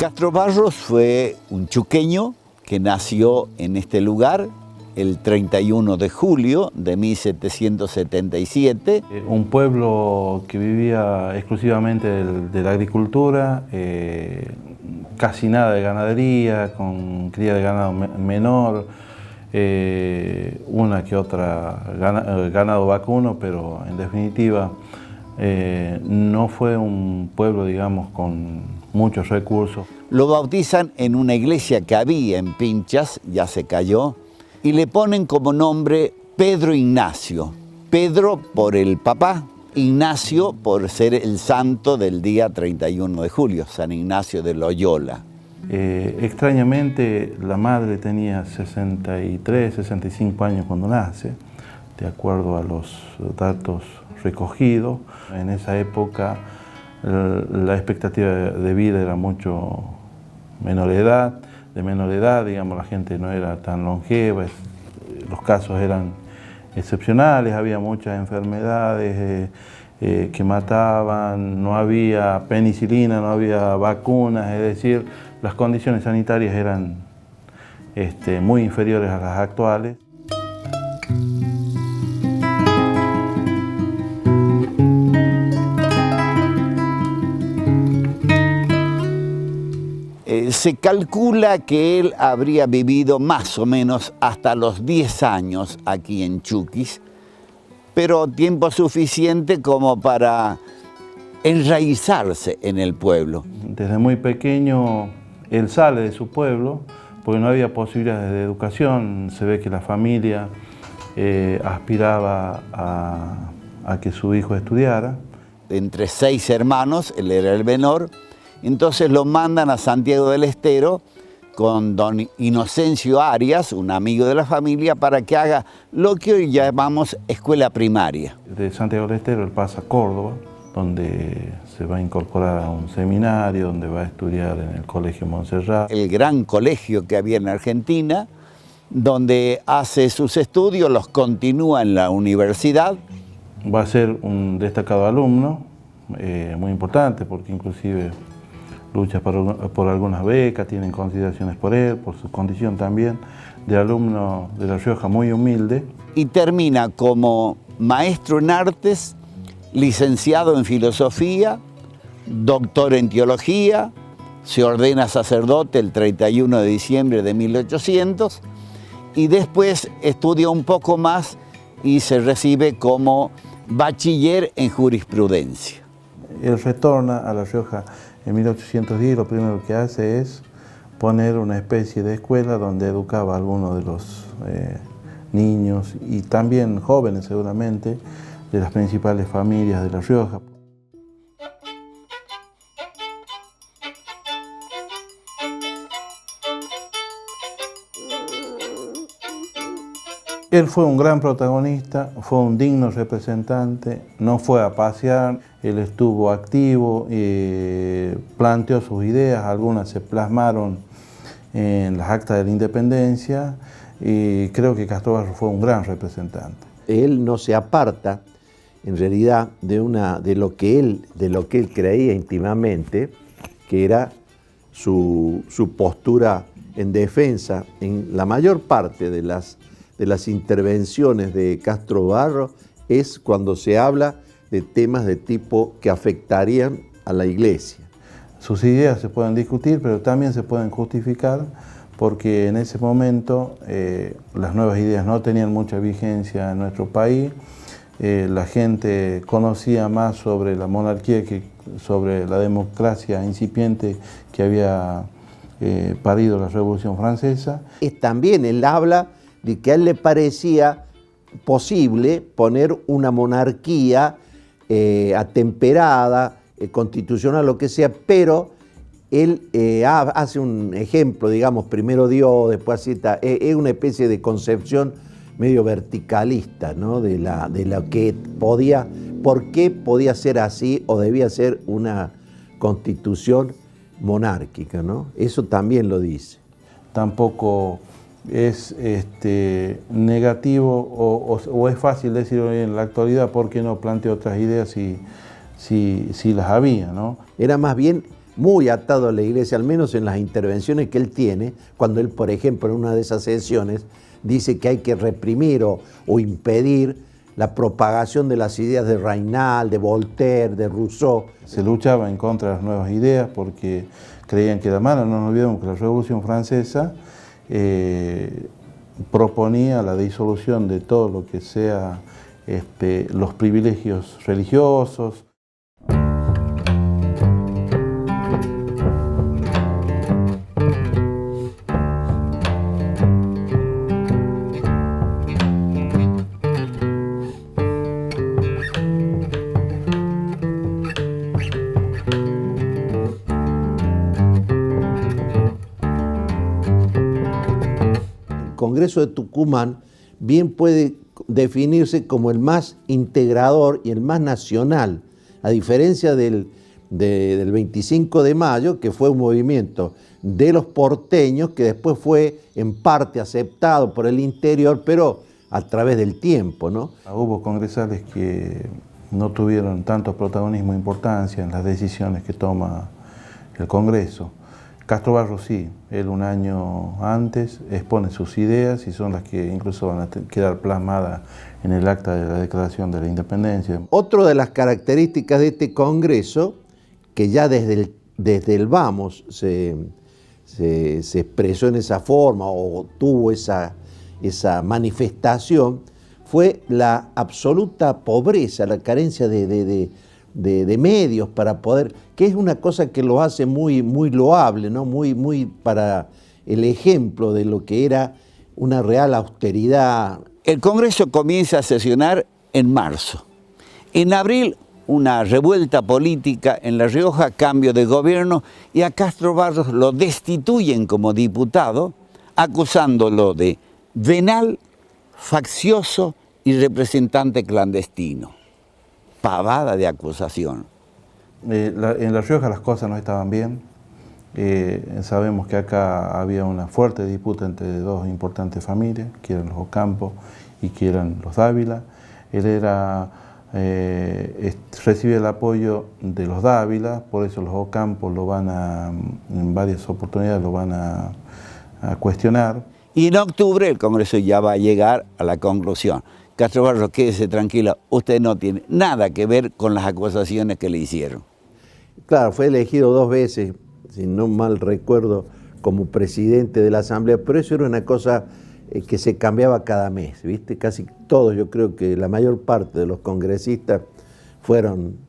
Castro Barros fue un chuqueño que nació en este lugar el 31 de julio de 1777. Un pueblo que vivía exclusivamente de la agricultura, casi nada de ganadería, con cría de ganado menor, una que otra ganado vacuno, pero en definitiva no fue un pueblo, digamos, con muchos recursos. Lo bautizan en una iglesia que había en Pinchas, ya se cayó, y le ponen como nombre Pedro Ignacio. Pedro por el papá, Ignacio por ser el santo del día 31 de julio, San Ignacio de Loyola. Extrañamente, la madre tenía 63, 65 años cuando nace, de acuerdo a los datos recogidos. En esa época la expectativa de vida era mucho menor edad, digamos, la gente no era tan longeva, los casos eran excepcionales, había muchas enfermedades que mataban, no había penicilina, no había vacunas, es decir, las condiciones sanitarias eran muy inferiores a las actuales. Se calcula que él habría vivido más o menos hasta los 10 años aquí en Chuquis, pero tiempo suficiente como para enraizarse en el pueblo. Desde muy pequeño él sale de su pueblo porque no había posibilidades de educación. Se ve que la familia aspiraba a que su hijo estudiara. Entre 6 hermanos, él era el menor. Entonces lo mandan a Santiago del Estero con don Inocencio Arias, un amigo de la familia, para que haga lo que hoy llamamos escuela primaria. De Santiago del Estero él pasa a Córdoba, donde se va a incorporar a un seminario, donde va a estudiar en el Colegio Montserrat. El gran colegio que había en Argentina, donde hace sus estudios, los continúa en la universidad. Va a ser un destacado alumno, muy importante, porque inclusive lucha por algunas becas, tienen consideraciones por él, por su condición también de alumno de La Rioja muy humilde. Y termina como maestro en artes, licenciado en filosofía, doctor en teología, se ordena sacerdote el 31 de diciembre de 1800 y después estudia un poco más y se recibe como bachiller en jurisprudencia. Él retorna a La Rioja en 1810 y lo primero que hace es poner una especie de escuela donde educaba a algunos de los niños y también jóvenes seguramente de las principales familias de La Rioja. Él fue un gran protagonista, fue un digno representante, no fue a pasear, él estuvo activo, planteó sus ideas, algunas se plasmaron en las actas de la independencia y creo que Castro Barros fue un gran representante. Él no se aparta, en realidad, de lo que él creía íntimamente, que era su postura en defensa en la mayor parte de las intervenciones de Castro Barros es cuando se habla de temas de tipo que afectarían a la iglesia. Sus ideas se pueden discutir, pero también se pueden justificar porque en ese momento las nuevas ideas no tenían mucha vigencia en nuestro país. La gente conocía más sobre la monarquía que sobre la democracia incipiente que había parido la Revolución Francesa. También él habla de que a él le parecía posible poner una monarquía atemperada, constitucional, lo que sea, pero él hace un ejemplo, digamos, primero Dios, después cita, es una especie de concepción medio verticalista, ¿no? de lo que podía, por qué podía ser así o debía ser una constitución monárquica, ¿no? Eso también lo dice. Tampoco es negativo o es fácil decirlo en la actualidad porque no plantea otras ideas si las había, ¿no? Era más bien muy atado a la Iglesia, al menos en las intervenciones que él tiene, cuando él, por ejemplo, en una de esas sesiones, dice que hay que reprimir o impedir la propagación de las ideas de Raynal, de Voltaire, de Rousseau. Se luchaba en contra de las nuevas ideas porque creían que era malo. No nos olvidemos que la Revolución Francesa proponía la disolución de todo lo que sea los privilegios religiosos. El Congreso de Tucumán bien puede definirse como el más integrador y el más nacional, a diferencia del 25 de mayo, que fue un movimiento de los porteños que después fue en parte aceptado por el interior, pero a través del tiempo, ¿no? Hubo congresales que no tuvieron tanto protagonismo e importancia en las decisiones que toma el Congreso. Castro Barros sí, él un año antes expone sus ideas y son las que incluso van a quedar plasmadas en el acta de la Declaración de la Independencia. Otra de las características de este Congreso, que ya desde el vamos se expresó en esa forma o tuvo esa manifestación, fue la absoluta pobreza, la carencia de medios para poder, que es una cosa que lo hace muy, muy loable, ¿no? Muy para el ejemplo de lo que era una real austeridad. El Congreso comienza a sesionar en marzo. En abril, una revuelta política en La Rioja, cambio de gobierno, y a Castro Barros lo destituyen como diputado, acusándolo de venal, faccioso y representante clandestino. Pavada de acusación. En La Rioja las cosas no estaban bien. Sabemos que acá había una fuerte disputa entre dos importantes familias, que eran los Ocampo y que eran los Dávila. Él recibe el apoyo de los Dávila, por eso los Ocampo en varias oportunidades lo van a cuestionar. Y en octubre el Congreso ya va a llegar a la conclusión. Castro Barros, quédese tranquilo, usted no tiene nada que ver con las acusaciones que le hicieron. Claro, fue elegido 2 veces, si no mal recuerdo, como presidente de la Asamblea, pero eso era una cosa que se cambiaba cada mes, ¿viste? Casi todos, yo creo que la mayor parte de los congresistas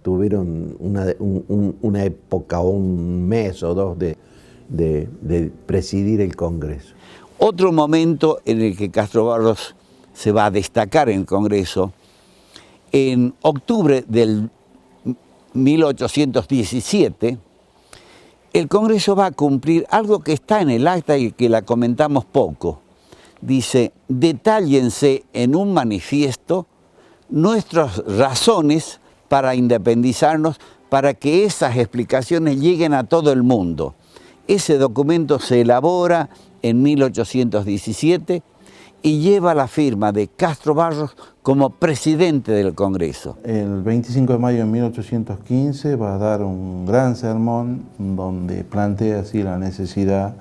tuvieron una época o un mes o 2 de presidir el Congreso. Otro momento en el que Castro Barros se va a destacar en el Congreso, en octubre del 1817, el Congreso va a cumplir algo que está en el acta y que la comentamos poco. Dice, detállense en un manifiesto nuestras razones para independizarnos, para que esas explicaciones lleguen a todo el mundo. Ese documento se elabora en 1817 y lleva la firma de Castro Barros como presidente del Congreso. El 25 de mayo de 1815 va a dar un gran sermón donde plantea así la necesidad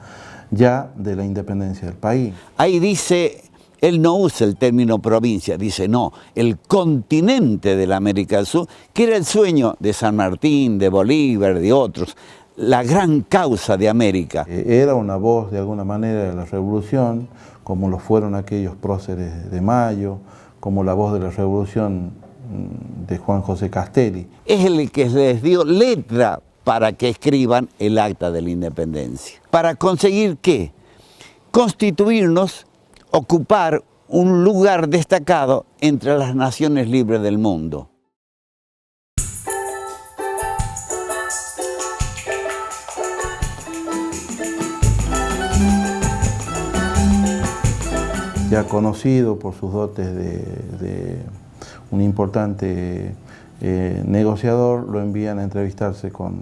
ya de la independencia del país. Ahí dice, él no usa el término provincia, dice no, el continente de la América del Sur, que era el sueño de San Martín, de Bolívar, de otros, la gran causa de América. Era una voz de alguna manera de la revolución, como lo fueron aquellos próceres de Mayo, como la voz de la revolución de Juan José Castelli. Es el que les dio letra para que escriban el acta de la independencia. ¿Para conseguir qué? Constituirnos, ocupar un lugar destacado entre las naciones libres del mundo. Ya conocido por sus dotes de un importante negociador, lo envían a entrevistarse con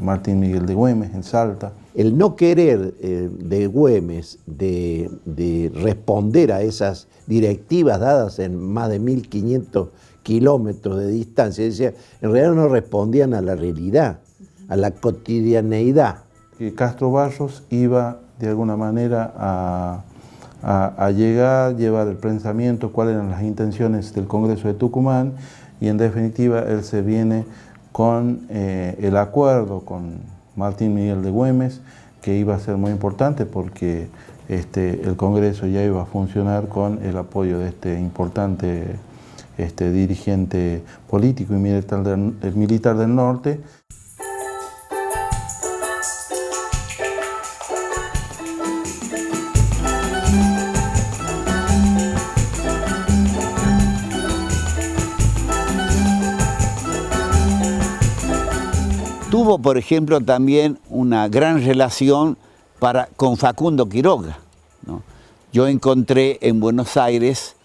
Martín Miguel de Güemes en Salta. El no querer de Güemes de responder a esas directivas dadas en más de 1500 kilómetros de distancia, decía, en realidad no respondían a la realidad. a la cotidianeidad. Que Castro Barros iba de alguna manera a llevar el pensamiento, cuáles eran las intenciones del Congreso de Tucumán, y en definitiva él se viene con el acuerdo con Martín Miguel de Güemes, que iba a ser muy importante porque el Congreso ya iba a funcionar con el apoyo de este importante dirigente político y militar del norte. Tuvo, por ejemplo, también una gran relación con Facundo Quiroga, ¿no? Yo encontré en Buenos Aires,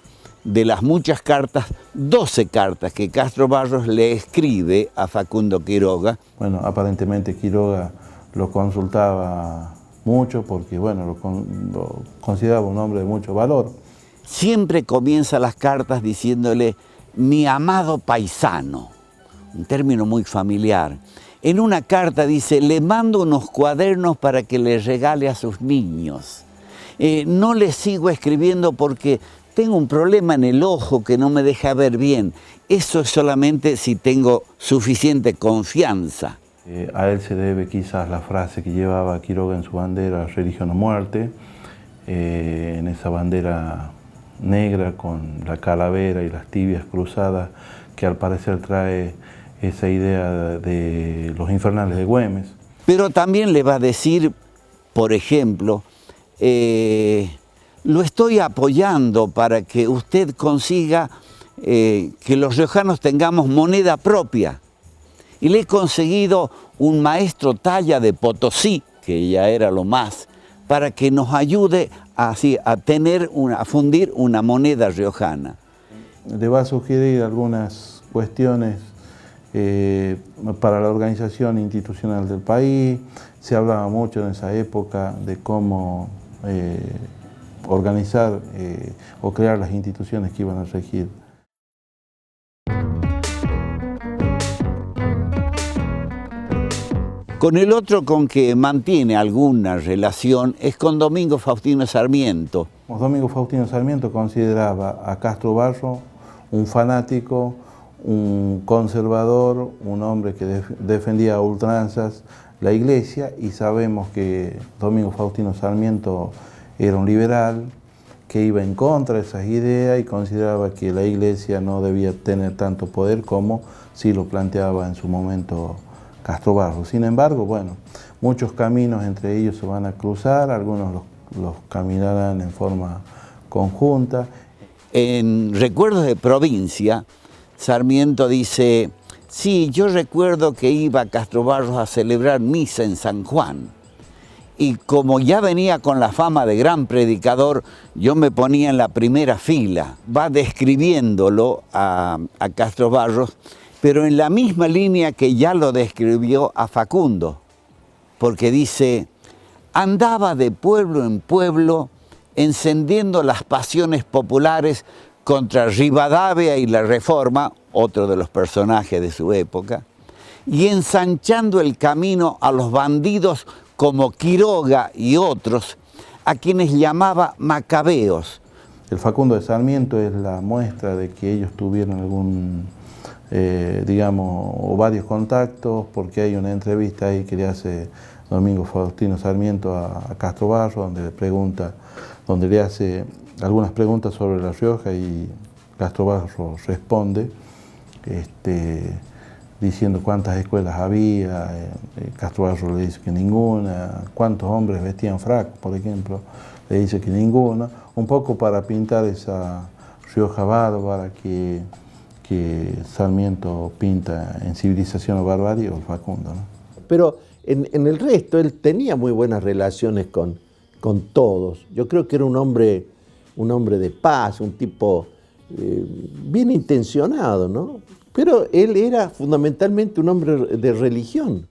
de las muchas cartas, 12 cartas que Castro Barros le escribe a Facundo Quiroga. Bueno, aparentemente Quiroga lo consultaba mucho porque, bueno, lo consideraba un hombre de mucho valor. Siempre comienza las cartas diciéndole, mi amado paisano, un término muy familiar. En una carta dice, le mando unos cuadernos para que le regale a sus niños. No le sigo escribiendo porque tengo un problema en el ojo que no me deja ver bien. Eso es solamente si tengo suficiente confianza. A él se debe quizás la frase que llevaba Quiroga en su bandera, religión o muerte, en esa bandera negra con la calavera y las tibias cruzadas, que al parecer trae esa idea de los infernales de Güemes. Pero también le va a decir, por ejemplo, lo estoy apoyando para que usted consiga que los riojanos tengamos moneda propia. Y le he conseguido un maestro talla de Potosí, que ya era lo más, para que nos ayude a fundir una moneda riojana. Le va a sugerir algunas cuestiones para la organización institucional del país. Se hablaba mucho en esa época de cómo organizar o crear las instituciones que iban a regir. Con el otro con que mantiene alguna relación es con Domingo Faustino Sarmiento. Domingo Faustino Sarmiento consideraba a Castro Barros un fanático, un conservador, un hombre que defendía a ultranzas la Iglesia, y sabemos que Domingo Faustino Sarmiento era un liberal que iba en contra de esas ideas y consideraba que la Iglesia no debía tener tanto poder como si lo planteaba en su momento Castro Barros. Sin embargo, bueno, muchos caminos entre ellos se van a cruzar, algunos los caminarán en forma conjunta. En Recuerdos de Provincia, Sarmiento dice, sí, yo recuerdo que iba Castro Barros a celebrar misa en San Juan. Y como ya venía con la fama de gran predicador, yo me ponía en la primera fila. Va describiéndolo a Castro Barros, pero en la misma línea que ya lo describió a Facundo. Porque dice, andaba de pueblo en pueblo encendiendo las pasiones populares contra Rivadavia y la Reforma, otro de los personajes de su época, y ensanchando el camino a los bandidos como Quiroga y otros, a quienes llamaba macabeos. El Facundo de Sarmiento es la muestra de que ellos tuvieron algún, digamos, o varios contactos, porque hay una entrevista ahí que le hace Domingo Faustino Sarmiento a Castro Barros, donde le hace algunas preguntas sobre La Rioja y Castro Barros responde diciendo cuántas escuelas había. Castro Barros le dice que ninguna. Cuántos hombres vestían frac, por ejemplo, le dice que ninguno. Un poco para pintar esa Rioja bárbara que Sarmiento pinta en Civilización o Barbarie, o Facundo, ¿no? Pero en el resto él tenía muy buenas relaciones con todos. Yo creo que era un hombre de paz, un tipo bien intencionado, ¿no? Pero él era fundamentalmente un hombre de religión.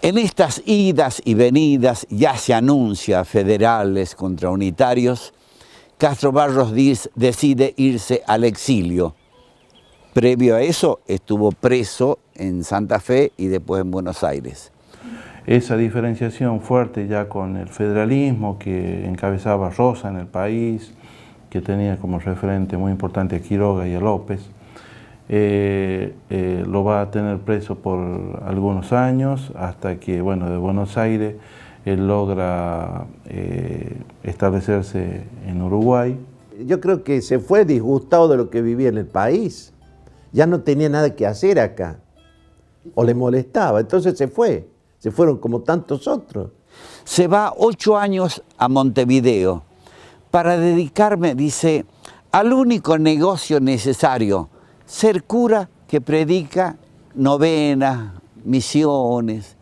En estas idas y venidas ya se anuncia federales contra unitarios. Castro Barros decide irse al exilio. Previo a eso estuvo preso en Santa Fe y después en Buenos Aires. Esa diferenciación fuerte ya con el federalismo que encabezaba Rosa en el país, que tenía como referente muy importante a Quiroga y a López, lo va a tener preso por algunos años hasta que, bueno, de Buenos Aires él logra establecerse en Uruguay. Yo creo que se fue disgustado de lo que vivía en el país. Ya no tenía nada que hacer acá, o le molestaba, entonces se fue. Se fueron como tantos otros. Se va 8 años a Montevideo para dedicarme, dice, al único negocio necesario, ser cura que predica novenas, misiones.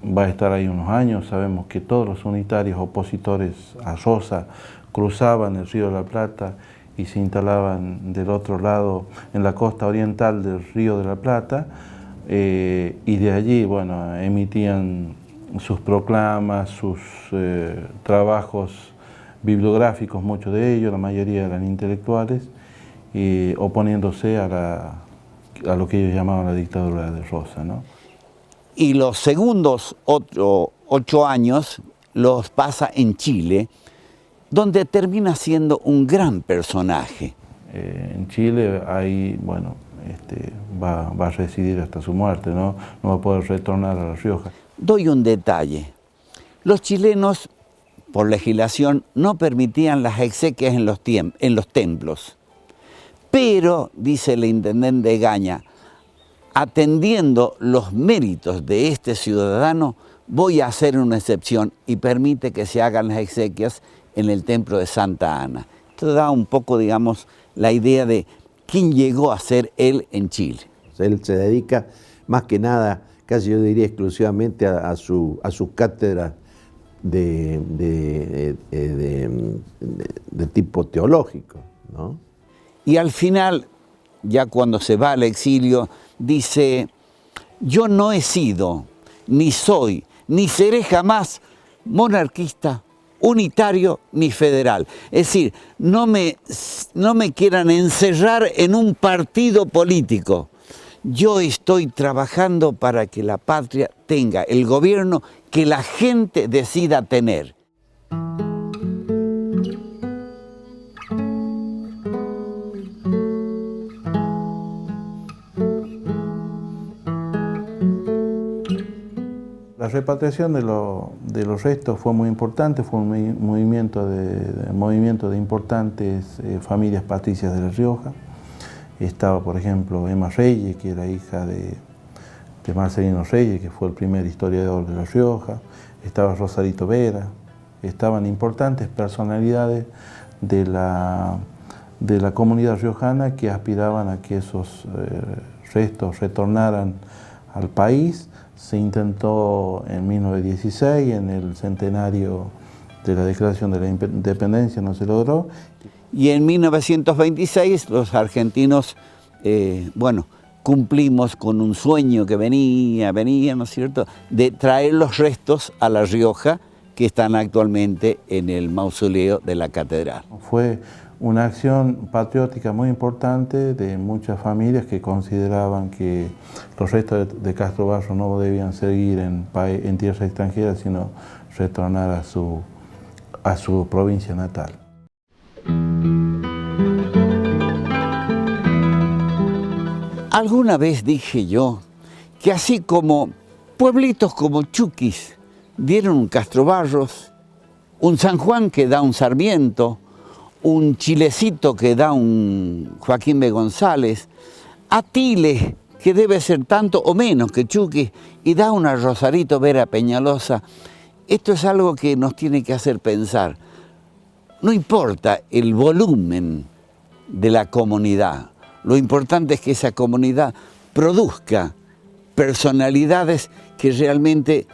Va a estar ahí unos años. Sabemos que todos los unitarios opositores a Rosa cruzaban el Río de la Plata y se instalaban del otro lado, en la costa oriental del Río de la Plata, y de allí, bueno, emitían sus proclamas, sus trabajos bibliográficos, muchos de ellos, la mayoría eran intelectuales, oponiéndose a lo que ellos llamaban la dictadura de Rosa, ¿no? Y los segundos 8 años los pasa en Chile, donde termina siendo un gran personaje. En Chile, ahí, bueno, va a residir hasta su muerte, ¿no? No va a poder retornar a La Rioja. Doy un detalle. Los chilenos, por legislación, no permitían las exequias en los templos. Pero, dice el intendente Egaña, atendiendo los méritos de este ciudadano, voy a hacer una excepción y permite que se hagan las exequias en el templo de Santa Ana. Esto da un poco, digamos, la idea de quién llegó a ser él en Chile. Él se dedica más que nada, casi yo diría exclusivamente a su cátedra de tipo teológico, ¿no? Y al final, ya cuando se va al exilio, dice, yo no he sido, ni soy, ni seré jamás monarquista, unitario ni federal. Es decir, no me quieran encerrar en un partido político. Yo estoy trabajando para que la patria tenga el gobierno que la gente decida tener. La repatriación de los restos fue muy importante, fue un movimiento de importantes familias patricias de La Rioja. Estaba, por ejemplo, Emma Reyes, que era hija de Marcelino Reyes, que fue el primer historiador de La Rioja. Estaba Rosarito Vera. Estaban importantes personalidades de la comunidad riojana que aspiraban a que esos restos retornaran al país. Se intentó en 1916, en el centenario de la Declaración de la Independencia, no se logró. Y en 1926 los argentinos, bueno, cumplimos con un sueño que venía, ¿no es cierto?, de traer los restos a La Rioja, que están actualmente en el mausoleo de la catedral. Fue una acción patriótica muy importante de muchas familias que consideraban que los restos de Castro Barros no debían seguir en tierra extranjera, sino retornar a su provincia natal. Alguna vez dije yo que así como pueblitos como Chuquis dieron un Castro Barros, un San Juan que da un Sarmiento, un Chilecito que da un Joaquín B. González, Atile, que debe ser tanto o menos que Chuquis, y da una Rosarito Vera Peñalosa. Esto es algo que nos tiene que hacer pensar. No importa el volumen de la comunidad, lo importante es que esa comunidad produzca personalidades que realmente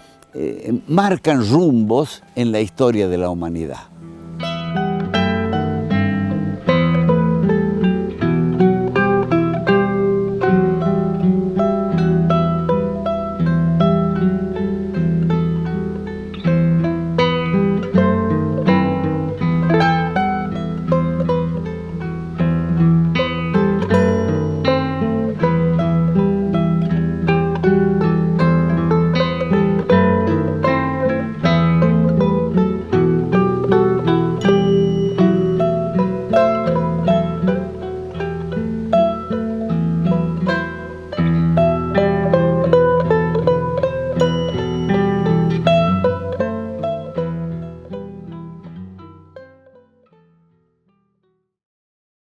marcan rumbos en la historia de la humanidad.